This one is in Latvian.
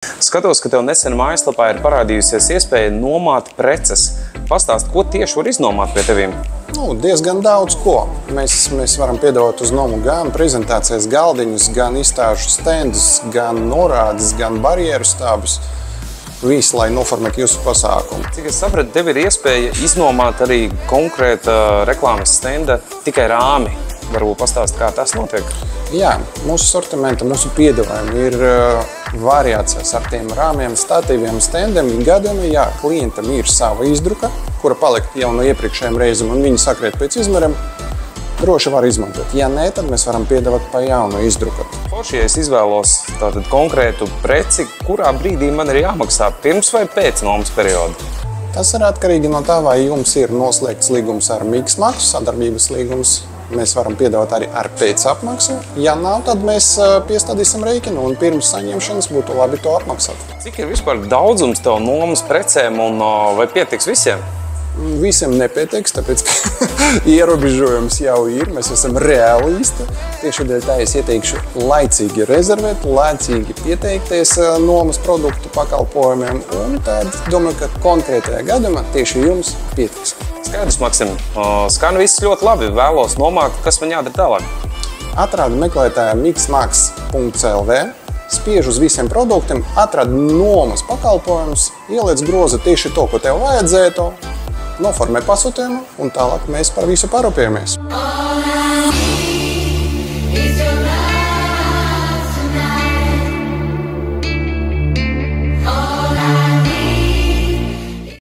Skatos, ka tev nesen mājaslapā ir parādījusies iespēja nomāt preces. Pastāst, ko tieši var iznomāt pie tevīm? Diezgan daudz ko. Mēs varam piedāvāt uz nomu gan prezentācijas galdiņus, gan izstāžu stendus, gan norādes, gan barjeru stāvus. Visu, lai noformētu jūsu pasākumu. Cik es sapratu, tev ir iespēja iznomāt arī konkrēta reklāmas stenda tikai rāmi. Varbūt pastāst, kā tas notiek? Jā, mūsu sortimenta, mūsu piedāvājumi ir variācijas ar tiem rāmiem, statīviem, stendiem. Gadījumā, ja klientam ir sava izdruka, kura palikt jau no iepriekšējiem reizēm un viņi sakrīt pēc izmēriem, droši var izmantot. Ja nē, tad mēs varam piedāvāt pa jaunu izdrukot. Forši, ja es izvēlos tātad konkrētu preci, kurā brīdī man ir jāmaksā pirms vai pēc nomas perioda? Tas ir atkarīgi no tā, vai jums ir noslēgts līgums ar Miksmaksu, sadarbības līgums. Mēs varam piedāvāt arī ar pēcapmaksu. Ja nav, tad mēs piestādīsim rēķinu un pirms saņemšanas būtu labi to apmaksāt. Cik ir vispār daudzums tev nomas precēm un vai pietiks visiem? Visiem nepietiks, tāpēc, ka ierobežojums jau ir. Mēs esam realisti. Tieši dēļ tā es ieteikšu laicīgi rezervēt, laicīgi pieteikties nomas produktu pakalpojumiem. Un tad domāju, ka konkrētajā gadījumā tieši jums pietiks. Skaidrs, Maksim. Skan viss ļoti labi. Vēlos nomāt, kas man jādara tālāk. Atrādi meklētājā miksmaks.lv, spiež uz visiem produktiem, atrādi nomas pakalpojumus, ieliec groza tieši to, ko tev vajadzētu, noformē pasūtījumu un tālāk mēs par visu parūpējamies.